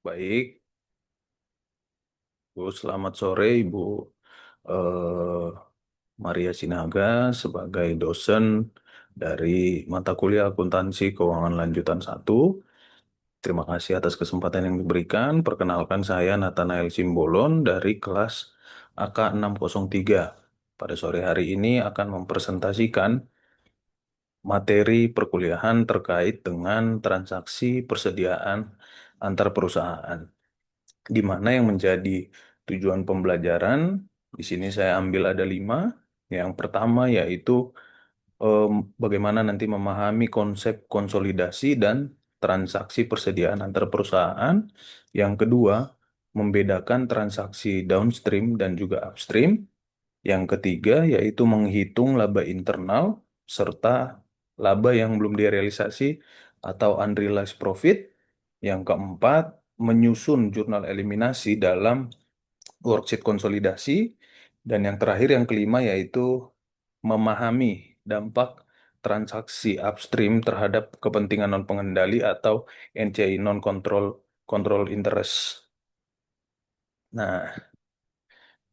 Baik, Bu, selamat sore Ibu eh, Maria Sinaga sebagai dosen dari mata kuliah Akuntansi Keuangan Lanjutan 1. Terima kasih atas kesempatan yang diberikan. Perkenalkan saya Nathanael Simbolon dari kelas AK 603. Pada sore hari ini akan mempresentasikan materi perkuliahan terkait dengan transaksi persediaan antar perusahaan, di mana yang menjadi tujuan pembelajaran di sini saya ambil ada 5. Yang pertama yaitu em, bagaimana nanti memahami konsep konsolidasi dan transaksi persediaan antar perusahaan. Yang kedua, membedakan transaksi downstream dan juga upstream. Yang ketiga yaitu menghitung laba internal serta laba yang belum direalisasi atau unrealized profit. Yang keempat, menyusun jurnal eliminasi dalam worksheet konsolidasi. Dan yang terakhir, yang kelima, yaitu memahami dampak transaksi upstream terhadap kepentingan non-pengendali atau NCI, non-control control interest. Nah,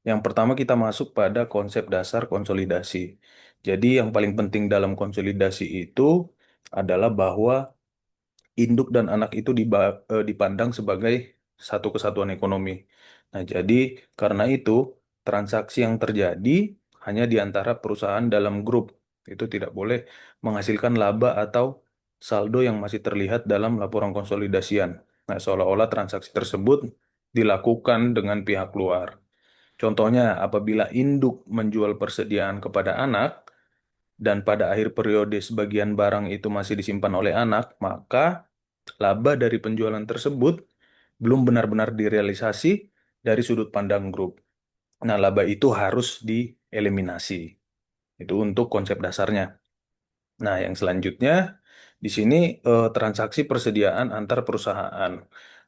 yang pertama kita masuk pada konsep dasar konsolidasi. Jadi yang paling penting dalam konsolidasi itu adalah bahwa induk dan anak itu dipandang sebagai satu kesatuan ekonomi. Nah, jadi karena itu transaksi yang terjadi hanya di antara perusahaan dalam grup. Itu tidak boleh menghasilkan laba atau saldo yang masih terlihat dalam laporan konsolidasian. Nah, seolah-olah transaksi tersebut dilakukan dengan pihak luar. Contohnya, apabila induk menjual persediaan kepada anak, dan pada akhir periode sebagian barang itu masih disimpan oleh anak, maka laba dari penjualan tersebut belum benar-benar direalisasi dari sudut pandang grup. Nah, laba itu harus dieliminasi. Itu untuk konsep dasarnya. Nah, yang selanjutnya di sini transaksi persediaan antar perusahaan.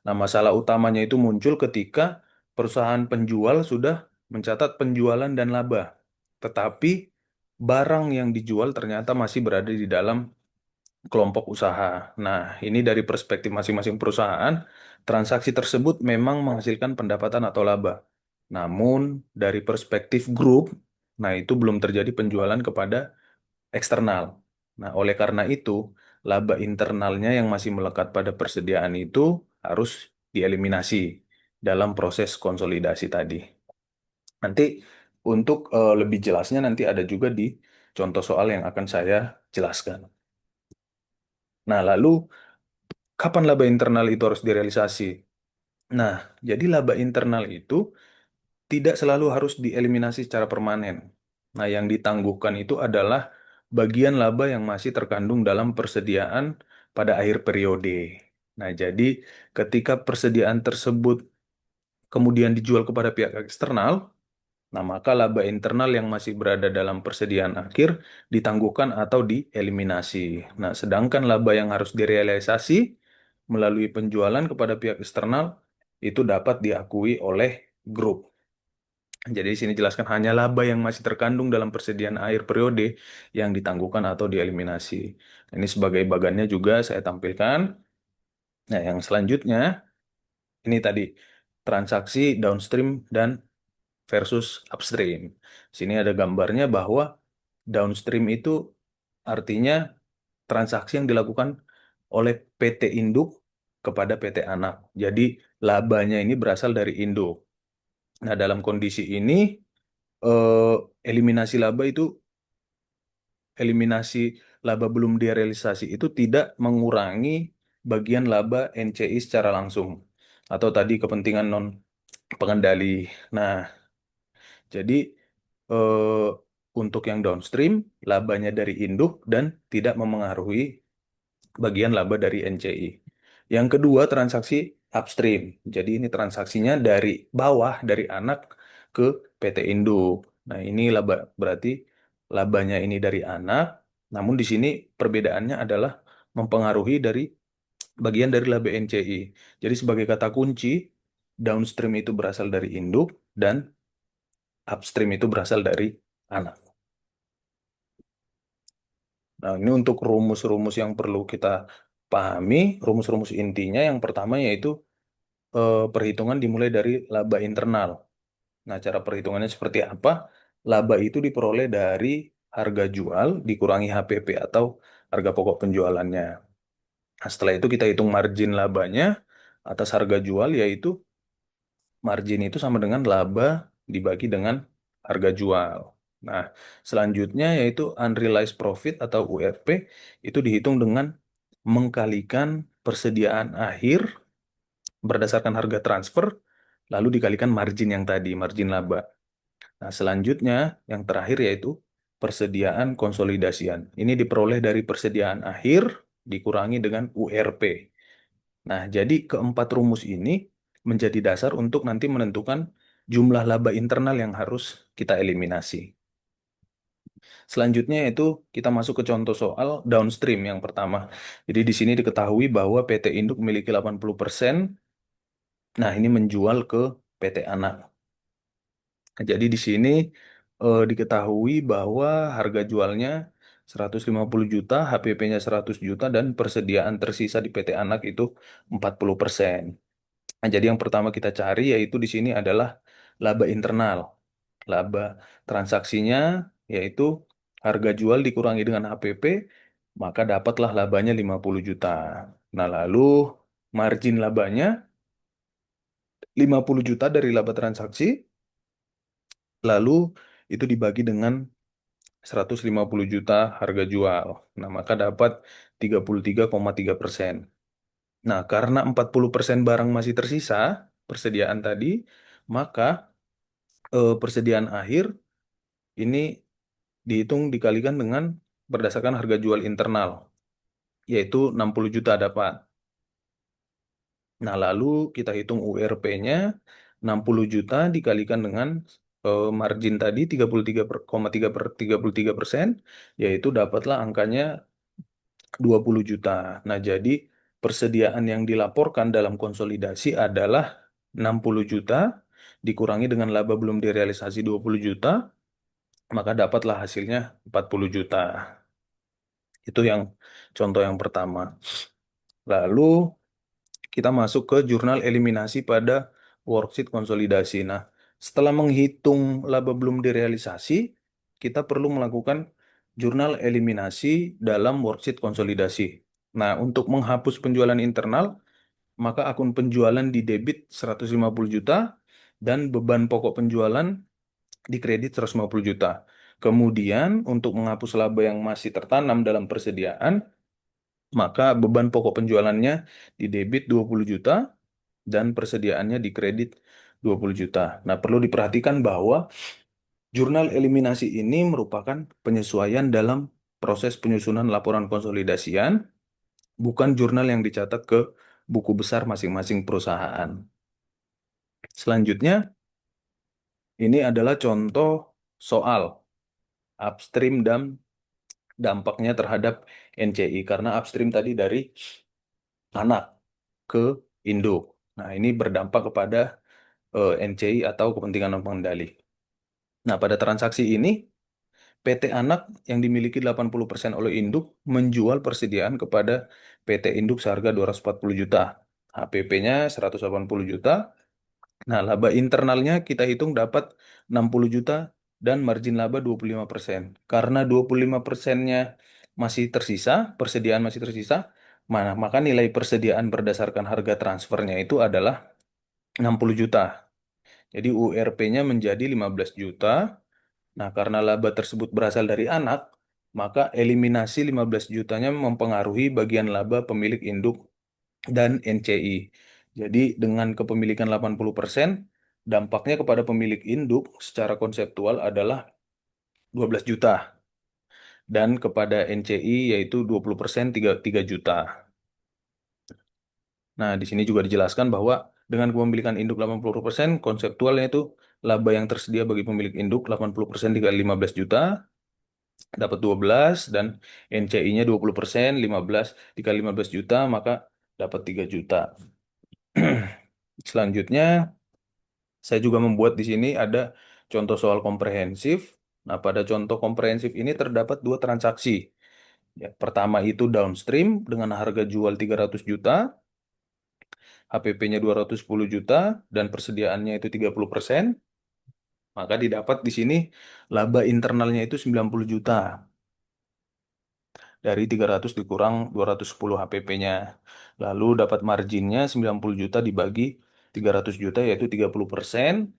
Nah, masalah utamanya itu muncul ketika perusahaan penjual sudah mencatat penjualan dan laba, tetapi barang yang dijual ternyata masih berada di dalam kelompok usaha. Nah, ini dari perspektif masing-masing perusahaan, transaksi tersebut memang menghasilkan pendapatan atau laba. Namun, dari perspektif grup, nah itu belum terjadi penjualan kepada eksternal. Nah, oleh karena itu, laba internalnya yang masih melekat pada persediaan itu harus dieliminasi dalam proses konsolidasi tadi. Nanti untuk lebih jelasnya nanti ada juga di contoh soal yang akan saya jelaskan. Nah, lalu kapan laba internal itu harus direalisasi? Nah, jadi laba internal itu tidak selalu harus dieliminasi secara permanen. Nah, yang ditangguhkan itu adalah bagian laba yang masih terkandung dalam persediaan pada akhir periode. Nah, jadi ketika persediaan tersebut kemudian dijual kepada pihak eksternal, nah maka laba internal yang masih berada dalam persediaan akhir ditangguhkan atau dieliminasi. Nah, sedangkan laba yang harus direalisasi melalui penjualan kepada pihak eksternal itu dapat diakui oleh grup. Jadi di sini jelaskan hanya laba yang masih terkandung dalam persediaan akhir periode yang ditangguhkan atau dieliminasi. Ini sebagai bagannya juga saya tampilkan. Nah, yang selanjutnya ini tadi transaksi downstream dan versus upstream. Sini ada gambarnya bahwa downstream itu artinya transaksi yang dilakukan oleh PT induk kepada PT anak. Jadi labanya ini berasal dari induk. Nah, dalam kondisi ini eh, eliminasi laba itu eliminasi laba belum direalisasi itu tidak mengurangi bagian laba NCI secara langsung atau tadi kepentingan non pengendali. Nah, jadi eh, untuk yang downstream labanya dari induk dan tidak memengaruhi bagian laba dari NCI. Yang kedua, transaksi upstream. Jadi ini transaksinya dari bawah, dari anak ke PT Induk. Nah, ini laba berarti labanya ini dari anak, namun di sini perbedaannya adalah mempengaruhi dari bagian dari laba NCI. Jadi sebagai kata kunci, downstream itu berasal dari induk dan upstream itu berasal dari anak. Nah, ini untuk rumus-rumus yang perlu kita pahami, rumus-rumus intinya yang pertama yaitu perhitungan dimulai dari laba internal. Nah, cara perhitungannya seperti apa? Laba itu diperoleh dari harga jual dikurangi HPP atau harga pokok penjualannya. Nah, setelah itu kita hitung margin labanya atas harga jual, yaitu margin itu sama dengan laba dibagi dengan harga jual. Nah, selanjutnya yaitu unrealized profit atau URP itu dihitung dengan mengkalikan persediaan akhir berdasarkan harga transfer lalu dikalikan margin yang tadi, margin laba. Nah, selanjutnya yang terakhir yaitu persediaan konsolidasian. Ini diperoleh dari persediaan akhir dikurangi dengan URP. Nah, jadi keempat rumus ini menjadi dasar untuk nanti menentukan jumlah laba internal yang harus kita eliminasi. Selanjutnya itu kita masuk ke contoh soal downstream yang pertama. Jadi di sini diketahui bahwa PT Induk memiliki 80%. Nah, ini menjual ke PT Anak. Nah, jadi di sini diketahui bahwa harga jualnya 150 juta, HPP-nya 100 juta, dan persediaan tersisa di PT Anak itu 40%. Nah, jadi yang pertama kita cari yaitu di sini adalah laba internal. Laba transaksinya yaitu harga jual dikurangi dengan HPP, maka dapatlah labanya 50 juta. Nah, lalu margin labanya 50 juta dari laba transaksi, lalu itu dibagi dengan 150 juta harga jual. Nah, maka dapat 33,3%. Nah, karena 40% barang masih tersisa, persediaan tadi, maka persediaan akhir ini dihitung dikalikan dengan berdasarkan harga jual internal, yaitu 60 juta dapat. Nah, lalu kita hitung URP-nya 60 juta dikalikan dengan margin tadi 33,3%, yaitu dapatlah angkanya 20 juta. Nah, jadi persediaan yang dilaporkan dalam konsolidasi adalah 60 juta dikurangi dengan laba belum direalisasi 20 juta, maka dapatlah hasilnya 40 juta. Itu yang contoh yang pertama. Lalu kita masuk ke jurnal eliminasi pada worksheet konsolidasi. Nah, setelah menghitung laba belum direalisasi, kita perlu melakukan jurnal eliminasi dalam worksheet konsolidasi. Nah, untuk menghapus penjualan internal, maka akun penjualan di debit 150 juta dan beban pokok penjualan di kredit 150 juta. Kemudian, untuk menghapus laba yang masih tertanam dalam persediaan, maka beban pokok penjualannya di debit 20 juta dan persediaannya di kredit 20 juta. Nah, perlu diperhatikan bahwa jurnal eliminasi ini merupakan penyesuaian dalam proses penyusunan laporan konsolidasian, bukan jurnal yang dicatat ke buku besar masing-masing perusahaan. Selanjutnya, ini adalah contoh soal upstream dan dampaknya terhadap NCI, karena upstream tadi dari anak ke induk. Nah, ini berdampak kepada NCI atau kepentingan non pengendali. Nah, pada transaksi ini, PT Anak yang dimiliki 80% oleh induk menjual persediaan kepada PT Induk seharga 240 juta. HPP-nya 180 juta. Nah, laba internalnya kita hitung dapat 60 juta dan margin laba 25%. Karena 25%-nya masih tersisa, persediaan masih tersisa, maka nilai persediaan berdasarkan harga transfernya itu adalah 60 juta. Jadi URP-nya menjadi 15 juta. Nah, karena laba tersebut berasal dari anak, maka eliminasi 15 jutanya mempengaruhi bagian laba pemilik induk dan NCI. Jadi, dengan kepemilikan 80%, dampaknya kepada pemilik induk secara konseptual adalah 12 juta. Dan kepada NCI yaitu 20% 3 juta. Nah, di sini juga dijelaskan bahwa dengan kepemilikan induk 80%, konseptualnya itu laba yang tersedia bagi pemilik induk 80% dikali 15 juta, dapat 12, dan NCI-nya 20%, 15 dikali 15 juta, maka dapat 3 juta. Selanjutnya, saya juga membuat di sini ada contoh soal komprehensif. Nah, pada contoh komprehensif ini terdapat dua transaksi. Ya, pertama itu downstream dengan harga jual 300 juta HPP-nya 210 juta dan persediaannya itu 30%, maka didapat di sini laba internalnya itu 90 juta. Dari 300 dikurang 210 HPP-nya. Lalu dapat marginnya 90 juta dibagi 300 juta yaitu 30%.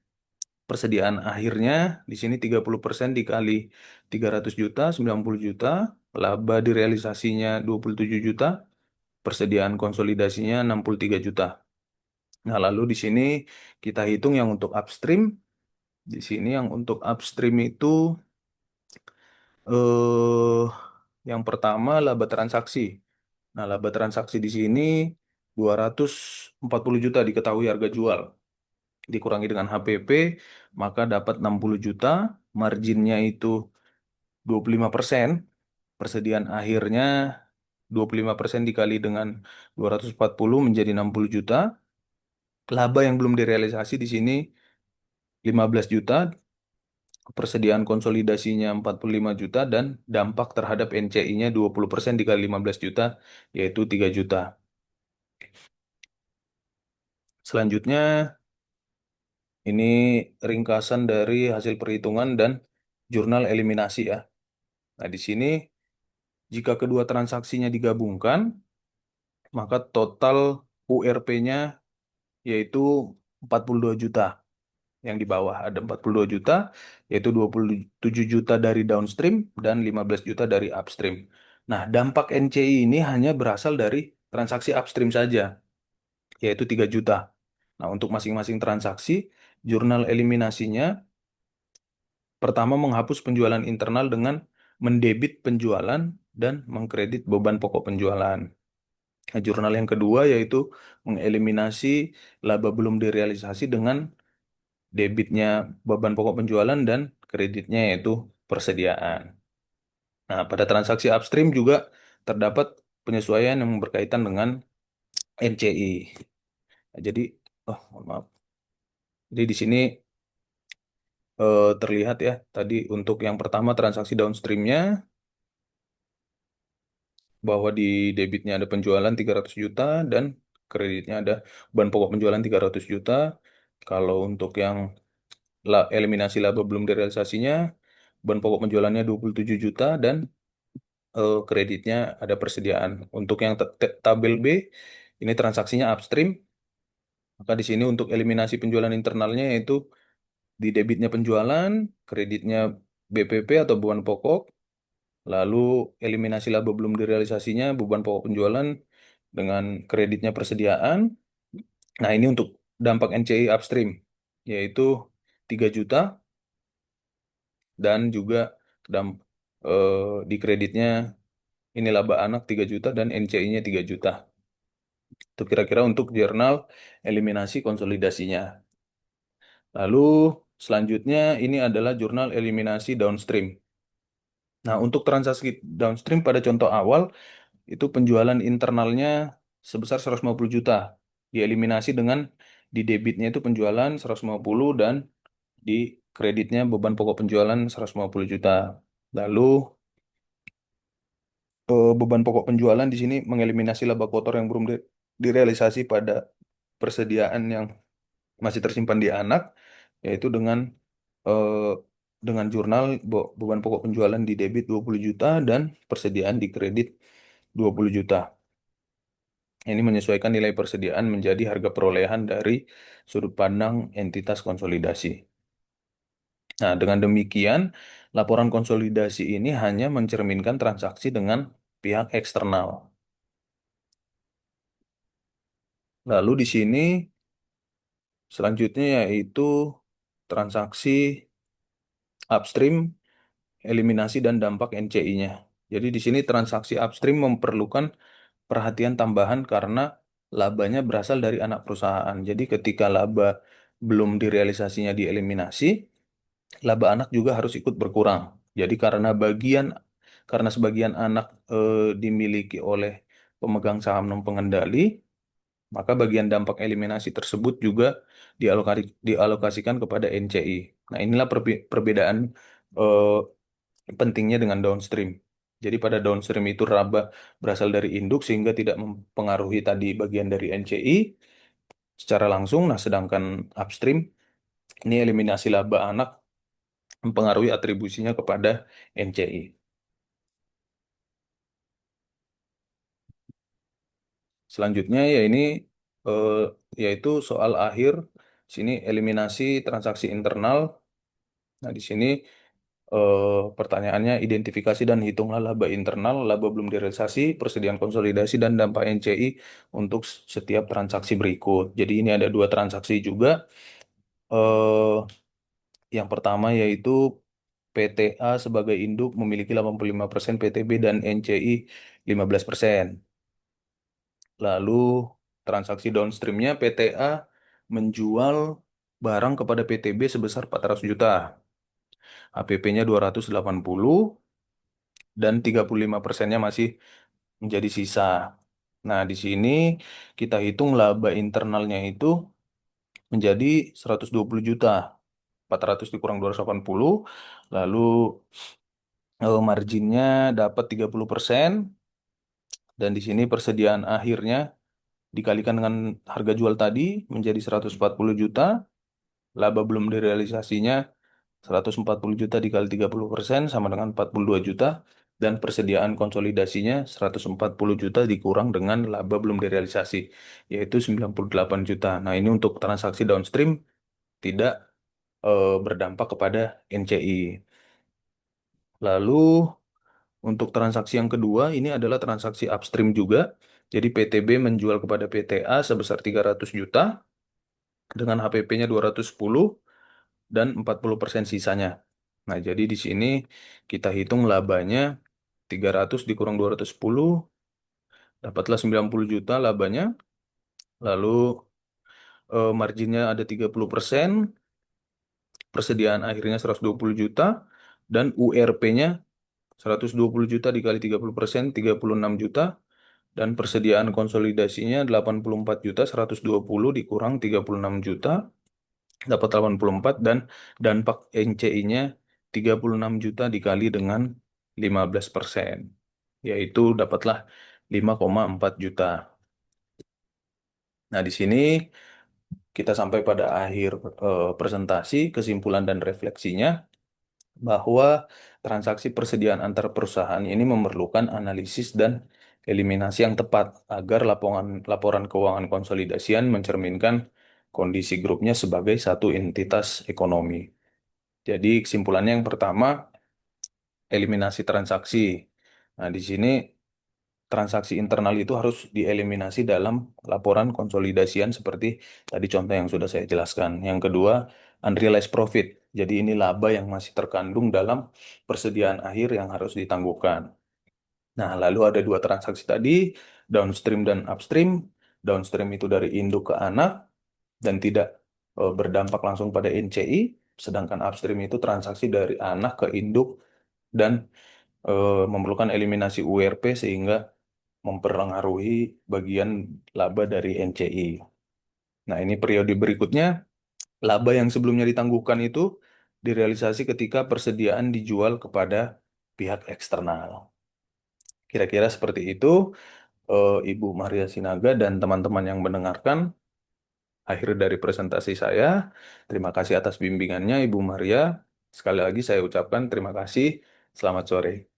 Persediaan akhirnya di sini 30% dikali 300 juta, 90 juta. Laba direalisasinya 27 juta. Persediaan konsolidasinya 63 juta. Nah, lalu di sini kita hitung yang untuk upstream. Di sini yang untuk upstream itu eh yang pertama laba transaksi. Nah, laba transaksi di sini 240 juta diketahui harga jual. Dikurangi dengan HPP, maka dapat 60 juta. Marginnya itu 25%. Persediaan akhirnya 25% dikali dengan 240 menjadi 60 juta. Laba yang belum direalisasi di sini 15 juta. Persediaan konsolidasinya 45 juta dan dampak terhadap NCI-nya 20% dikali 15 juta yaitu 3 juta. Selanjutnya ini ringkasan dari hasil perhitungan dan jurnal eliminasi ya. Nah, di sini jika kedua transaksinya digabungkan, maka total URP-nya yaitu 42 juta. Yang di bawah ada 42 juta, yaitu 27 juta dari downstream dan 15 juta dari upstream. Nah, dampak NCI ini hanya berasal dari transaksi upstream saja, yaitu 3 juta. Nah, untuk masing-masing transaksi, jurnal eliminasinya pertama menghapus penjualan internal dengan mendebit penjualan dan mengkredit beban pokok penjualan. Nah, jurnal yang kedua yaitu mengeliminasi laba belum direalisasi dengan debitnya beban pokok penjualan dan kreditnya yaitu persediaan. Nah, pada transaksi upstream juga terdapat penyesuaian yang berkaitan dengan NCI. Nah, jadi, oh mohon maaf. Jadi di sini terlihat ya tadi untuk yang pertama transaksi downstreamnya bahwa di debitnya ada penjualan 300 juta dan kreditnya ada beban pokok penjualan 300 juta. Kalau untuk yang eliminasi laba belum direalisasinya, beban pokok penjualannya 27 juta dan kreditnya ada persediaan. Untuk yang tabel B, ini transaksinya upstream. Maka di sini untuk eliminasi penjualan internalnya yaitu di debitnya penjualan, kreditnya BPP atau beban pokok, lalu eliminasi laba belum direalisasinya, beban pokok penjualan dengan kreditnya persediaan. Nah, ini untuk dampak NCI upstream, yaitu 3 juta dan juga dam, di kreditnya ini laba anak 3 juta dan NCI-nya 3 juta. Itu kira-kira untuk jurnal eliminasi konsolidasinya. Lalu selanjutnya ini adalah jurnal eliminasi downstream. Nah, untuk transaksi downstream pada contoh awal itu penjualan internalnya sebesar 150 juta. Dieliminasi dengan di debitnya itu penjualan 150 dan di kreditnya beban pokok penjualan 150 juta. Lalu beban pokok penjualan di sini mengeliminasi laba kotor yang belum direalisasi pada persediaan yang masih tersimpan di anak, yaitu eh, dengan jurnal beban pokok penjualan di debit 20 juta dan persediaan di kredit 20 juta. Ini menyesuaikan nilai persediaan menjadi harga perolehan dari sudut pandang entitas konsolidasi. Nah, dengan demikian, laporan konsolidasi ini hanya mencerminkan transaksi dengan pihak eksternal. Lalu di sini selanjutnya yaitu transaksi upstream, eliminasi dan dampak NCI-nya. Jadi di sini transaksi upstream memerlukan perhatian tambahan karena labanya berasal dari anak perusahaan. Jadi ketika laba belum direalisasinya dieliminasi, laba anak juga harus ikut berkurang. Jadi karena sebagian anak dimiliki oleh pemegang saham non pengendali, maka bagian dampak eliminasi tersebut juga dialokasikan kepada NCI. Nah, inilah perbedaan eh, pentingnya dengan downstream. Jadi pada downstream itu laba berasal dari induk sehingga tidak mempengaruhi tadi bagian dari NCI. secara langsung. Nah, sedangkan upstream ini eliminasi laba anak mempengaruhi atribusinya kepada NCI. Selanjutnya ya ini eh, yaitu soal akhir. Sini eliminasi transaksi internal. Nah, di sini pertanyaannya identifikasi dan hitunglah laba internal, laba belum direalisasi, persediaan konsolidasi dan dampak NCI untuk setiap transaksi berikut. Jadi ini ada dua transaksi juga. Eh, yang pertama yaitu PTA sebagai induk memiliki 85% PTB dan NCI 15%. Lalu transaksi downstreamnya PTA menjual barang kepada PTB sebesar 400 juta. HPP-nya 280 dan 35%-nya masih menjadi sisa. Nah, di sini kita hitung laba internalnya itu menjadi 120 juta. 400 dikurang 280, lalu marginnya dapat 30%, dan di sini persediaan akhirnya dikalikan dengan harga jual tadi menjadi 140 juta, laba belum direalisasinya 140 juta dikali 30% sama dengan 42 juta, dan persediaan konsolidasinya 140 juta dikurang dengan laba belum direalisasi, yaitu 98 juta. Nah, ini untuk transaksi downstream tidak berdampak kepada NCI. Lalu untuk transaksi yang kedua, ini adalah transaksi upstream juga. Jadi PTB menjual kepada PTA sebesar 300 juta dengan HPP-nya 210 dan 40% sisanya. Nah, jadi di sini kita hitung labanya 300 dikurang 210, dapatlah 90 juta labanya. Lalu marginnya ada 30%, persediaan akhirnya 120 juta, dan URP-nya 120 juta dikali 30%, 36 juta, dan persediaan konsolidasinya 84 juta, 120 dikurang 36 juta, dapat 84, dan dampak NCI-nya 36 juta dikali dengan 15%, yaitu dapatlah 5,4 juta. Nah, di sini kita sampai pada akhir presentasi, kesimpulan dan refleksinya bahwa transaksi persediaan antar perusahaan ini memerlukan analisis dan eliminasi yang tepat agar laporan laporan keuangan konsolidasian mencerminkan kondisi grupnya sebagai satu entitas ekonomi. Jadi kesimpulannya yang pertama, eliminasi transaksi. Nah, di sini transaksi internal itu harus dieliminasi dalam laporan konsolidasian seperti tadi contoh yang sudah saya jelaskan. Yang kedua, unrealized profit. Jadi ini laba yang masih terkandung dalam persediaan akhir yang harus ditangguhkan. Nah, lalu ada dua transaksi tadi, downstream dan upstream. Downstream itu dari induk ke anak dan tidak berdampak langsung pada NCI, sedangkan upstream itu transaksi dari anak ke induk dan memerlukan eliminasi URP sehingga mempengaruhi bagian laba dari NCI. Nah, ini periode berikutnya, laba yang sebelumnya ditangguhkan itu direalisasi ketika persediaan dijual kepada pihak eksternal. Kira-kira seperti itu, Ibu Maria Sinaga dan teman-teman yang mendengarkan. Akhir dari presentasi saya. Terima kasih atas bimbingannya, Ibu Maria. Sekali lagi saya ucapkan terima kasih. Selamat sore.